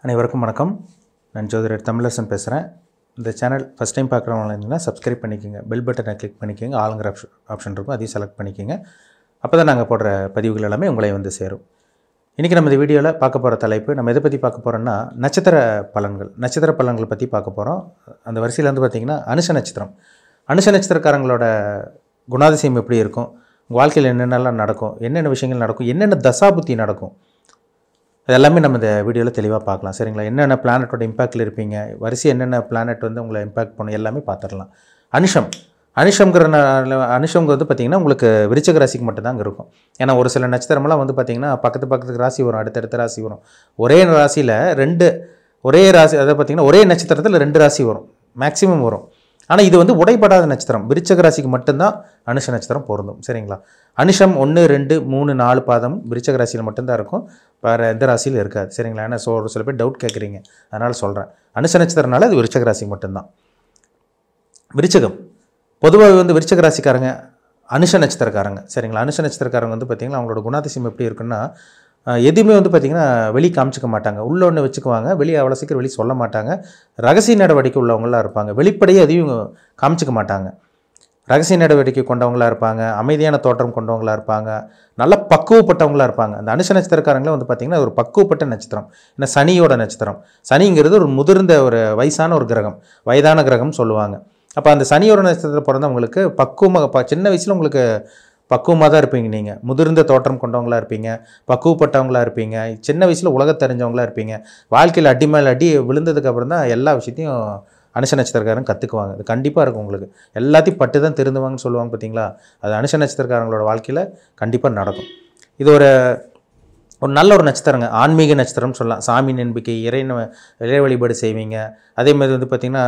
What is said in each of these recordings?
அனைவருக்கும் வணக்கம். நான் ஜோதிடர் தமிழரசன் பேசுகிறேன். இந்த சேனல் ஃபஸ்ட் டைம் பார்க்குறவங்க இருந்தீங்கன்னா சப்ஸ்கிரைப் பண்ணிக்கோங்க, பெல் பட்டனை கிளிக் பண்ணிக்கோங்க, ஆளுங்கிற ஆப்ஷன் இருக்கும், அதையும் செலக்ட் பண்ணிக்கோங்க. அப்போ தான் நாங்கள் போடுற பதிவுகள் எல்லாமே உங்களை வந்து சேரும். இன்றைக்கி நம்ம இந்த வீடியோவில் பார்க்க போகிற தலைப்பு, நம்ம எதை பற்றி பார்க்க போகிறோன்னா நட்சத்திர பலன்கள் பற்றி பார்க்க போகிறோம். அந்த வரிசையில் வந்து பார்த்திங்கன்னா அனுஷ நட்சத்திரக்காரங்களோட குணாதிசயம் எப்படி இருக்கும், உங்கள் வாழ்க்கையில் என்னென்னலாம் நடக்கும், என்னென்ன விஷயங்கள் நடக்கும், என்னென்ன தசாபுத்தி நடக்கும், அது எல்லாமே நம்ம இந்த வீடியோவில் தெளிவாக பார்க்கலாம். சரிங்களா? என்னென்ன பிளானட்டோட இம்பேக்டில் இருப்பீங்க, வரிசை என்னென்ன பிளானட் வந்து உங்களை இம்பேக்ட் பண்ணும், எல்லாமே பார்த்துடலாம். அனுஷம்ங்கிறது வந்து பார்த்திங்கன்னா உங்களுக்கு விருச்சிக ராசிக்கு மட்டும்தாங்க இருக்கும். ஏன்னா ஒரு சில நட்சத்திரமெல்லாம் வந்து பார்த்திங்கன்னா பக்கத்துக்கு ராசி வரும், அடுத்தடுத்த ராசி வரும். ஒரே ராசியில் ஒரே நட்சத்திரத்தில் 2 ராசி வரும், மேக்ஸிமம் வரும். ஆனால் இது வந்து உடைப்படாத நட்சத்திரம், விருச்சிக ராசிக்கு மட்டும்தான் அனுஷ நட்சத்திரம் பொருந்தும். சரிங்களா? அனுஷம் 1, 2, 3, 4 பாதம் விருச்சிக ராசியில் மட்டும்தான் இருக்கும், வேறு எந்த ராசியில் இருக்காது. சரிங்களா? ஏன்னா ஒரு சில பேர் டவுட் கேட்குறீங்க, அதனால் சொல்கிறேன். அனுஷ நட்சத்திரனால அது விருச்சிக ராசிக்கு மட்டும்தான். விருச்சிகம் பொதுவாக வந்து விருச்சிக ராசிக்காரங்க அனுஷ நட்சத்திரக்காரங்க. சரிங்களா? அனுஷ நட்சத்திரக்காரங்க வந்து பார்த்திங்கன்னா அவங்களோட குணாதிசயம் எப்படி இருக்குன்னா, எதுவுமே வந்து பார்த்திங்கன்னா வெளியே காமிச்சிக்க மாட்டாங்க, உள்ள ஒன்று வச்சுக்குவாங்க, வெளியே அவ்வளோ சீக்கிரம் வெளியே சொல்ல மாட்டாங்க. ரகசிய நடவடிக்கை உள்ளவங்களாக இருப்பாங்க, வெளிப்படையே எதையும் காமிச்சிக்க மாட்டாங்க. ரகசிய நடவடிக்கை கொண்டவங்களாக இருப்பாங்க, அமைதியான தோற்றம் கொண்டவங்களாக இருப்பாங்க, நல்ல பக்குவப்பட்டவங்களாக இருப்பாங்க. அந்த அனுஷ நட்சத்திரக்காரங்களே வந்து பார்த்திங்கன்னா ஒரு பக்குவப்பட்ட நட்சத்திரம். ஏன்னா சனியோட நட்சத்திரம். சனிங்கிறது ஒரு முதிர்ந்த ஒரு வயசான ஒரு கிரகம், வயதான கிரகம் சொல்லுவாங்க. அப்போ அந்த சனியோட நட்சத்திரத்தில் பிறந்தவங்களுக்கு சின்ன வயசில் உங்களுக்கு பக்குவமாக தான் இருப்பீங்க. நீங்கள் முதிர்ந்த தோற்றம் கொண்டவங்களாக இருப்பீங்க, பக்குவப்பட்டவங்களாக இருப்பீங்க, சின்ன வயசில் உலகத் தெரிஞ்சவங்களாக இருப்பீங்க. வாழ்க்கையில் அடி மேல் அடி விழுந்ததுக்கப்புறம் தான் எல்லா விஷயத்தையும் அனுஷ நட்சத்திரக்காரங்க கற்றுக்குவாங்க. அது கண்டிப்பாக இருக்கும் உங்களுக்கு. எல்லாத்தையும் பட்டு தான் திருந்துவாங்கன்னு சொல்லுவாங்க பார்த்தீங்களா? அது அனுஷ நட்சத்திரக்காரங்களோட வாழ்க்கையில் கண்டிப்பாக நடக்கும். இது ஒரு நல்ல ஒரு நட்சத்திரங்க, ஆன்மீக நட்சத்திரம்னு சொல்லலாம். சாமி நம்பிக்கை, இறை வழிபாடு செய்வீங்க. அதே மாதிரி வந்து பார்த்திங்கன்னா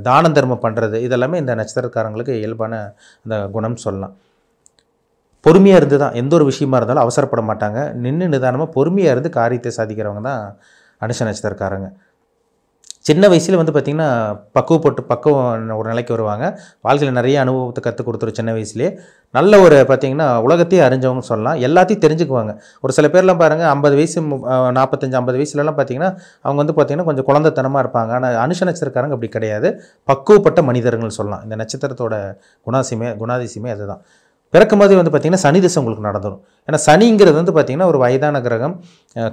தான தர்மம் பண்ணுறது, இதெல்லாமே இந்த நட்சத்திரக்காரங்களுக்கு இயல்பான அந்த குணம் சொல்லலாம். பொறுமையாக இருந்து தான் எந்த ஒரு விஷயமா இருந்தாலும் அவசரப்பட மாட்டாங்க. நிதானமாக பொறுமையாக இருந்து காரியத்தை சாதிக்கிறவங்க தான் அனுஷ நட்சத்திரக்காரங்க. சின்ன வயசில் வந்து பார்த்திங்கன்னா பக்குவம் ஒரு நிலைக்கு வருவாங்க. வாழ்க்கையில் நிறைய அனுபவத்தை கற்றுக் கொடுத்துரும். சின்ன வயசுலேயே நல்ல ஒரு பார்த்திங்கன்னா உலகத்தையே அறிஞ்சவங்க சொல்லலாம், எல்லாத்தையும் தெரிஞ்சுக்குவாங்க. ஒரு சில பேர்லாம் பாருங்கள் 50 வயசு 45-50 வயசுலலாம் பார்த்திங்கன்னா அவங்க வந்து பார்த்திங்கன்னா கொஞ்சம் குழந்தைத்தனமாக இருப்பாங்க. ஆனால் அனுஷ நட்சத்திரக்காரங்க அப்படி கிடையாது, பக்குவப்பட்ட மனிதர்கள் சொல்லலாம். இந்த நட்சத்திரத்தோட குணாதிசயமே அதுதான். பிறக்கும்போது வந்து பார்த்திங்கன்னா சனி திசை உங்களுக்கு நடந்துடும். ஏன்னா சனிங்கிறது வந்து பார்த்திங்கன்னா ஒரு வயதான கிரகம்,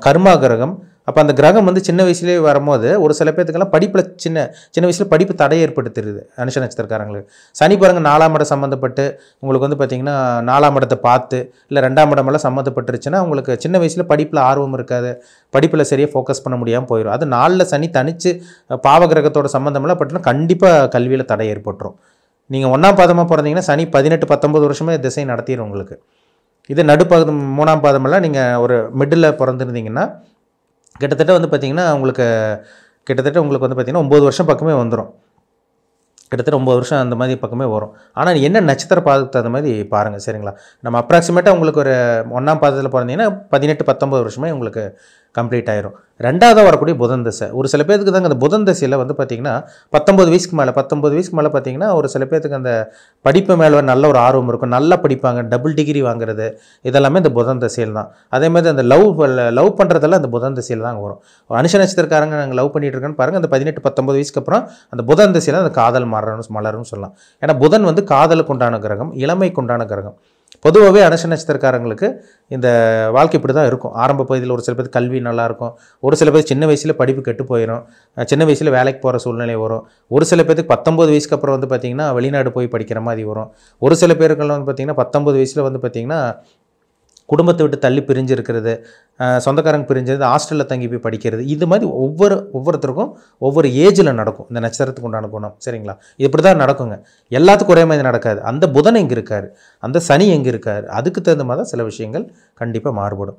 கர்மா கிரகம். அப்போ அந்த கிரகம் வந்து சின்ன வயசுலேயே வரும்போது ஒரு சில பேர்த்துக்கெல்லாம் படிப்பில் சின்ன வயசில் படிப்பு தடை ஏற்படுத்துறது அனுஷ நட்சத்திரக்காரங்களுக்கு. சனி பாருங்கள் 4ஆம் இடம் சம்மந்தப்பட்டு உங்களுக்கு வந்து பார்த்திங்கன்னா 4ஆம் இடத்தை பார்த்து இல்லை 2ஆம் இடமெல்லாம் சம்மந்தப்பட்டுருச்சுன்னா உங்களுக்கு சின்ன வயசில் படிப்பில் ஆர்வம் இருக்காது, படிப்பில் சரியாக ஃபோக்கஸ் பண்ண முடியாமல் போயிடும். அது 4ல் சனி தனித்து பாவகிரகத்தோட சம்மந்தமெல்லாம் பட்டுனா கண்டிப்பாக கல்வியில் தடை ஏற்பட்டுரும். நீங்கள் 1ஆம் பாதமாக பிறந்தீங்கன்னா சனி 18-19 வருஷமே திசை நடத்திடும் உங்களுக்கு. இது நடுப்பாதம் 3ஆம் பாதமெல்லாம் நீங்கள் ஒரு மிடில் பிறந்திருந்தீங்கன்னா கிட்டத்தட்ட வந்து பார்த்திங்கன்னா உங்களுக்கு வந்து பார்த்திங்கன்னா 9 வருஷம் பக்கமே வந்துடும். கிட்டத்தட்ட 9 வருஷம் அந்த மாதிரி பக்கமே வரும். ஆனால் என்ன நட்சத்திர பாதத்துக்கு அந்த மாதிரி பாருங்கள். சரிங்களா? நம்ம அப்ராக்சிமேட்டாக உங்களுக்கு ஒரு 1ஆம் பாதத்தில் பிறந்தீங்கன்னா 18-19 வருஷமே உங்களுக்கு கம்ப்ளீட் ஆயிரும். 2ஆவதாக வரக்கூடிய புதன் தசை. ஒரு சில பேருக்கு தாங்க அந்த புதன் தசையில் வந்து பார்த்திங்கன்னா 19 வயசுக்கு மேலே பார்த்திங்கன்னா ஒரு சில பேருக்கு அந்த படிப்பு மேலே நல்ல ஒரு ஆர்வம் இருக்கும், நல்லா படிப்பாங்க, டபுள் டிகிரி வாங்குறது, இதெல்லாமே இந்த புதன் தசையில் தான். அதே மாதிரி அந்த லவ் பண்ணுறதெல்லாம் அந்த புதன் தசையில் தான் வரும். அனுஷ நட்சத்திரக்காரங்க நாங்கள் லவ் பண்ணிட்டு இருக்கோன்னு பாருங்கள், அந்த 18-19 வயசுக்கு அப்புறம் அந்த புதன் தசையில் அந்த காதல் மலரும்னு சொல்லலாம். ஏன்னா புதன் வந்து காதலுக்கு உண்டான கிரகம், இளமைக்கு உண்டான கிரகம். பொதுவாகவே அனுஷ நட்சத்திரக்காரங்களுக்கு இந்த வாழ்க்கை இப்படி தான் இருக்கும். ஆரம்ப பகுதியில் ஒரு சில பேர் கல்வி நல்லாயிருக்கும், ஒரு சில பேர் சின்ன வயசில் படிப்பு கெட்டு போயிடும், சின்ன வயசில் வேலைக்கு போகிற சூழ்நிலை வரும். ஒரு சில பேருக்கு 19 வயசுக்கு அப்புறம் வந்து பார்த்திங்கன்னா வெளிநாடு போய் படிக்கிற மாதிரி வரும். ஒரு சில பேருக்கெல்லாம் வந்து பார்த்திங்கன்னா 19 வயசில் வந்து பார்த்திங்கன்னா குடும்பத்தை விட்டு தள்ளி பிரிஞ்சு இருக்கிறது, சொந்தக்காரங்க பிரிஞ்சது, ஹாஸ்டலில் தங்கி போய் படிக்கிறது. இது மாதிரி ஒவ்வொருத்தருக்கும் ஒவ்வொரு ஏஜில் நடக்கும் இந்த நட்சத்திரத்துக்கு உண்டான குணம். சரிங்களா? இது இப்படி தான் நடக்குங்க. எல்லாத்துக்கும் ஒரே மாதிரி நடக்காது. அந்த புதன் எங்கே இருக்கார், அந்த சனி எங்கே இருக்கார், அதுக்கு தகுந்த மாதிரி தான் சில விஷயங்கள் கண்டிப்பாக மாறுபடும்.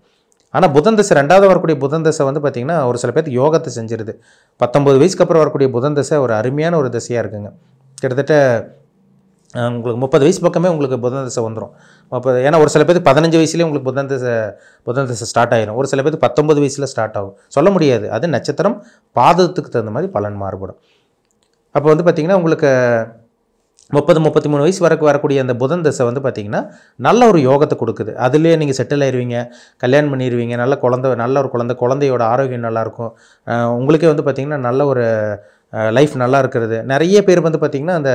ஆனால் புதன் தசை 2ஆவது வரக்கூடிய புதன் தசை வந்து பார்த்திங்கன்னா ஒரு சில பேருக்கு யோகத்தை செஞ்சிருது. 19 வயசுக்கு அப்புறம் வரக்கூடிய புதன் தசை ஒரு அருமையான ஒரு தசையாக இருக்குங்க. கிட்டத்தட்ட உங்களுக்கு 30 வயசு பக்கமே உங்களுக்கு புதன் தசை வந்துடும். ஏன்னா ஒரு சில பேருக்கு 15 வயசுலேயே உங்களுக்கு புதன் தசை ஸ்டார்ட் ஆகிடும். ஒரு சில பேருக்கு 19 வயசில் ஸ்டார்ட் ஆகும். சொல்ல முடியாது, அது நட்சத்திரம் பாதத்துக்கு தகுந்த மாதிரி பலன் மாறுபடும். அப்போ வந்து பார்த்திங்கன்னா உங்களுக்கு 33 வயசு வரைக்கும் வரக்கூடிய அந்த புதன் தசை வந்து பார்த்திங்கன்னா நல்ல ஒரு யோகத்தை கொடுக்குது. அதுலேயே நீங்கள் செட்டில் ஆயிடுவீங்க, கல்யாணம் பண்ணிடுவீங்க, நல்ல ஒரு குழந்தையோட ஆரோக்கியம் நல்லாயிருக்கும். உங்களுக்கே வந்து பார்த்திங்கன்னா நல்ல ஒரு லைஃப் நல்லா இருக்கிறது. நிறைய பேர் வந்து பார்த்திங்கன்னா அந்த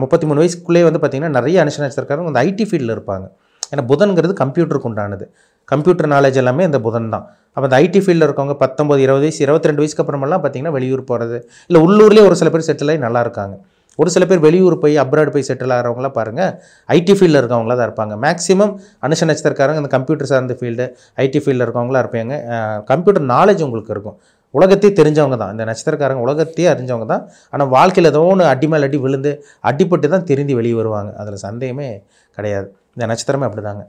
33 வயசுக்குள்ளேயே வந்து பார்த்திங்கன்னா நிறைய அனுஷ நட்சத்திரக்காரங்க அந்த ஐடி ஃபீல்டில் இருப்பாங்க. ஏன்னா புதன்கிறது கம்ப்யூட்டருக்கு உண்டானது. கம்ப்யூட்டர் நாலேஜ் எல்லாமே இந்த புதன் தான். அப்போ அந்த ஐடி ஃபீல்டில் இருக்கவங்க 19, 20 வயசு, 22 வயசுக்கு அப்புறமெல்லாம் பார்த்திங்கன்னா வெளியூர் போகிறது, இல்லை உள்ளூர்லேயே ஒரு சில பேர் செட்டில் ஆகி நல்லா இருக்காங்க. ஒரு சில பேர் வெளியூர் போய் அப்ராட் போய் செட்டில் ஆகிறவங்களாம் பாருங்கள் ஐடி ஃபீல்டில் இருக்கவங்களா தான் இருப்பாங்க. மேக்ஸிமம் அனுஷ நட்சத்திரக்காரங்க அந்த கம்ப்யூட்டர் சார்ந்த ஃபீல்டு, ஐடி ஃபீல்டில் இருக்கவங்களாம் இருப்பாங்க. கம்ப்யூட்டர் நாலேஜ் உங்களுக்கு இருக்கும். உலகத்தையே தெரிஞ்சவங்க தான் இந்த நட்சத்திரக்காரங்க, உலகத்தையே அறிஞ்சவங்க தான். ஆனால் வாழ்க்கையில் ஏதோ ஒன்று அடி மேல் அடி விழுந்து அடிப்பட்டு தான் திருந்தி வெளியே வருவாங்க. அதில் சந்தேகமே கிடையாது. இந்த நட்சத்திரமே அப்படி தாங்க.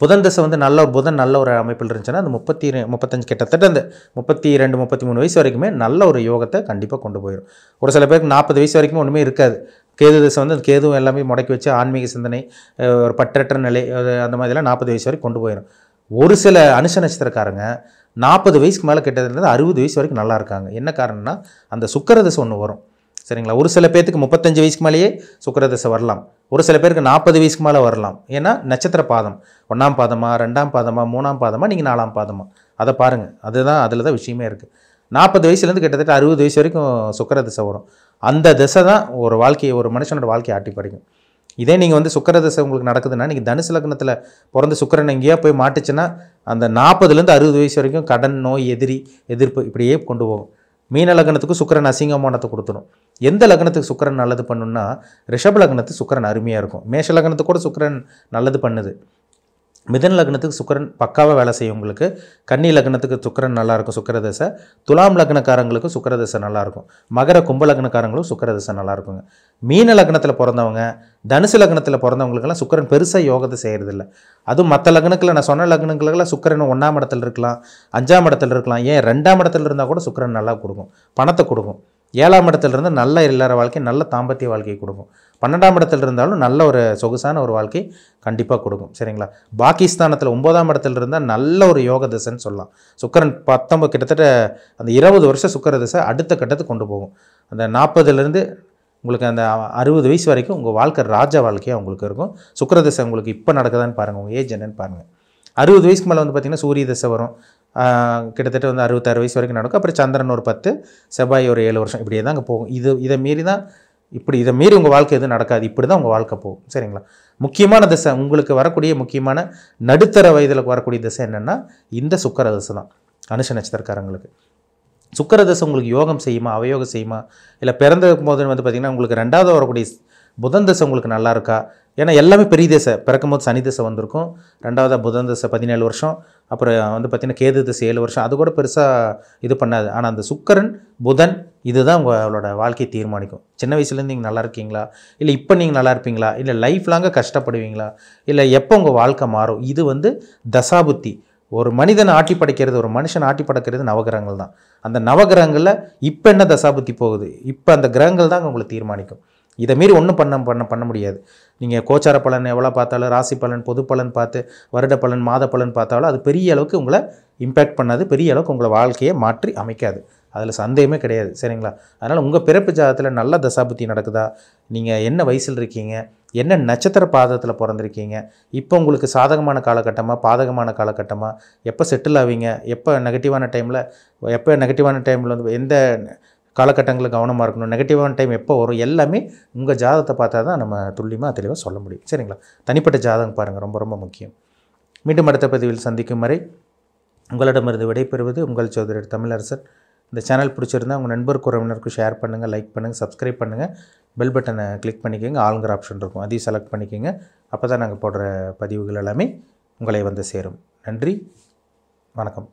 புதன் தசை வந்து புதன் நல்ல ஒரு அமைப்பில் இருந்துச்சுன்னா அந்த 35 கிட்டத்தட்ட அந்த 32, 33 வயசு வரைக்குமே நல்ல ஒரு யோகத்தை கண்டிப்பாக கொண்டு போயிடும். ஒரு சில பேருக்கு 40 வயசு வரைக்கும் ஒன்றுமே இருக்காது. கேது தசை வந்து அந்த கேதுவும் எல்லாமே முடக்கி வச்சு ஆன்மீக சிந்தனை, ஒரு பற்றற்ற நிலை, அந்த மாதிரிலாம் 40 வயசு வரைக்கும் கொண்டு போயிடும். ஒரு சில அனுஷ நட்சத்திரக்காரங்க 40 வயசுக்கு மேலே கிட்டத்தட்ட 60 வயசு வரைக்கும் நல்லா இருக்காங்க. என்ன காரணம்னா அந்த சுக்கிர தசை ஒன்று வரும். சரிங்களா? ஒரு சில பேருக்கு 35 வயசுக்கு மேலேயே சுக்கிர தசை வரலாம். ஒரு சில பேருக்கு 40 வயசுக்கு மேலே வரலாம். ஏன்னா நட்சத்திர பாதம் 1ஆம் பாதமா, 2ஆம் பாதமா, 3ஆம் பாதமா, நீங்கள் 4ஆம் பாதமா, அதை பாருங்கள். அதில் தான் விஷயமே இருக்குது. 40 வயசுலேருந்து கிட்டத்தட்ட 60 வயசு வரைக்கும் சுக்கிர தசை வரும். அந்த தசை தான் ஒரு மனுஷனோட வாழ்க்கையை ஆட்டி படைக்கும். இதே நீங்கள் வந்து சுக்கிர தசை உங்களுக்கு நடக்குதுன்னா, நீங்கள் தனுசு லக்னத்தில் பிறந்த சுக்கிரன் எங்கேயா போய் மாட்டுச்சுன்னா அந்த 40லேருந்து 60 வயசு வரைக்கும் கடன், நோய், எதிர்ப்பு இப்படியே கொண்டு போகும். மீன லக்னத்துக்கு சுக்கிரன் அசிங்கமானத்தை கொடுத்துடும். எந்த லக்னத்துக்கு சுக்கிரன் நல்லது பண்ணுன்னா, ரிஷப லக்னத்துக்கு சுக்கிரன் அருமையாக இருக்கும். மேஷ லக்னத்துக்கு கூட சுக்கிரன் நல்லது பண்ணுது. மிதன லக்னத்துக்கு சுக்கிரன் பக்காவாக வேலை செய்யும் உங்களுக்கு. கன்னி லக்னத்துக்கு சுக்கிரன் நல்லாயிருக்கும் சுக்கிர தசை. துலாம் லக்னக்காரங்களுக்கும் சுக்கிர தசை நல்லாயிருக்கும். மகர கும்ப லக்னக்காரங்களும் சுக்கிர தசை நல்லாயிருக்குங்க. மீன லக்னத்தில் பிறந்தவங்க, தனுசு லக்னத்தில் பிறந்தவங்களுக்கெல்லாம் சுக்கிரன் பெருசாக யோகத்தை செய்கிறதில்ல. அதுவும் மற்ற லக்னங்களில் நான் சொன்ன லக்னங்களுக்கெல்லாம் சுக்கிரன் 1ஆம் இடத்துல இருக்கலாம், 5ஆம் இடத்துல இருக்கலாம், ஏன் 2ஆம் இடத்துல இருந்தால் கூட சுக்கிரன் நல்லா கொடுக்கும், பணத்தை கொடுக்கும். 7ஆம் இடத்துல இருந்து நல்ல இல்லற வாழ்க்கை, நல்ல தாம்பத்திய வாழ்க்கையை கொடுக்கும். 12ஆம் இடத்துல இருந்தாலும் நல்ல ஒரு சொகுசான ஒரு வாழ்க்கை கண்டிப்பாக கொடுக்கும். சரிங்களா? பாகிஸ்தானத்தில் 9ஆம் இடத்துல இருந்தால் நல்ல ஒரு யோக தசைன்னு சொல்லலாம். சுக்கிரன் கிட்டத்தட்ட அந்த 20 வருஷம் சுக்கிர தசை அடுத்த கட்டத்துக்கு கொண்டு போகும். அந்த 40லேருந்து உங்களுக்கு அந்த 60 வயசு வரைக்கும் உங்கள் வாழ்க்கை ராஜா வாழ்க்கையாக உங்களுக்கு இருக்கும். சுக்கிர தசை உங்களுக்கு இப்போ நடக்குதான்னு பாருங்கள், உங்கள் ஏஜ் என்னன்னு பாருங்கள். 60 வயசுக்கு மேலே வந்து பார்த்திங்கன்னா சூரிய தசை வரும். கிட்டத்தட்ட வந்து 66 வயசு வரைக்கும் நடக்கும். அப்புறம் சந்திரன் ஒரு 10, செவ்வாய் ஒரு 7 வருஷம், இப்படியே தான் அங்கே போகும். இதை மீறி உங்கள் வாழ்க்கை எதுவும் நடக்காது. இப்படி தான் உங்கள் வாழ்க்கை போகும். சரிங்களா? முக்கியமான தசை உங்களுக்கு வரக்கூடிய முக்கியமான நடுத்தர வயதில் வரக்கூடிய தசை என்னென்னா இந்த சுக்கிர தசை தான். அனுஷ நட்சத்திரக்காரங்களுக்கு சுக்கிர தசை உங்களுக்கு யோகம் செய்யுமா, அவயோகம் செய்யுமா, இல்லை பிறந்த போது வந்து பார்த்திங்கன்னா உங்களுக்கு 2வது வரக்கூடிய புதன் தசை உங்களுக்கு நல்லா இருக்கா? ஏன்னா எல்லாமே பெரிய தசை. பிறக்கும் போது சனி தசை வந்திருக்கும், 2வதாக புதன் தசை 17 வருஷம், அப்புறம் வந்து பார்த்திங்கன்னா கேது தசை 7 வருஷம். அது கூட பெருசாக இது பண்ணாது. ஆனால் அந்த சுக்கிரன், புதன் இதுதான் உங்களோட வாழ்க்கையை தீர்மானிக்கும். சின்ன வயசுலேருந்து நீங்கள் நல்லா இருக்கீங்களா, இல்லை இப்போ நீங்கள் நல்லா இருப்பீங்களா, இல்லை லைஃப் லாங்காக கஷ்டப்படுவீங்களா, இல்லை எப்போ உங்கள் வாழ்க்கை மாறும், இது வந்து தசாபுத்தி. ஒரு மனிதனை ஆட்டி படைக்கிறது, ஒரு மனுஷன் ஆட்டி படைக்கிறது நவகிரகங்கள் தான். அந்த நவகிரகங்களில் இப்போ என்ன தசாபுத்தி போகுது, இப்போ அந்த கிரகங்கள் தான் உங்களை தீர்மானிக்கும். இதை மீறி ஒன்றும் பண்ண முடியாது. நீங்கள் கோச்சார பலன் எவ்வளோ பார்த்தாலும், ராசி பலன், பொது பலன் பார்த்து, வருட பலன், மாத பலன் பார்த்தாலும் அது பெரிய அளவுக்கு உங்களை இம்பேக்ட் பண்ணாது, பெரிய அளவுக்கு உங்களை வாழ்க்கையை மாற்றி அமைக்காது. அதில் சந்தேகமே கிடையாது. சரிங்களா? அதனால் உங்கள் பிறப்பு ஜாதகத்தில் நல்ல தசாபுத்தி நடக்குதா, நீங்கள் என்ன வயசில் இருக்கீங்க, என்ன நட்சத்திர பாதத்தில் பிறந்திருக்கீங்க, இப்போ உங்களுக்கு சாதகமான காலகட்டமாக, பாதகமான காலகட்டமாக, எப்போ செட்டில் ஆவீங்க, எப்போ நெகட்டிவான டைமில் வந்து எந்த காலகட்டங்களில் கவனமாக இருக்கணும், நெகட்டிவான டைம் எப்போ வரும், எல்லாமே உங்கள் ஜாதகத்தை பார்த்தா தான் நம்ம துல்லியமாக தெளிவாக சொல்ல முடியும். சரிங்களா? தனிப்பட்ட ஜாதகம் பாருங்கள், ரொம்ப ரொம்ப முக்கியம். மீண்டும் அடுத்த பதிவில் சந்திக்கும் வரை உங்களிடமிருந்து விடைபெறுவது உங்கள் ஜோதிடர் தமிழரசன். இந்த சேனல் பிடிச்சிருந்தால் உங்கள் நண்பருக்கு, உறவினருக்கு ஷேர் பண்ணுங்கள், லைக் பண்ணுங்கள், சப்ஸ்கிரைப் பண்ணுங்கள், பெல் பட்டனை கிளிக் பண்ணிக்கோங்க. ஆளுங்கிற ஆப்ஷன் இருக்கும், அதையும் செலக்ட் பண்ணிக்கோங்க. அப்போ தான் நாங்கள் போடுற பதிவுகள் எல்லாமே உங்களை வந்து சேரும். நன்றி, வணக்கம்.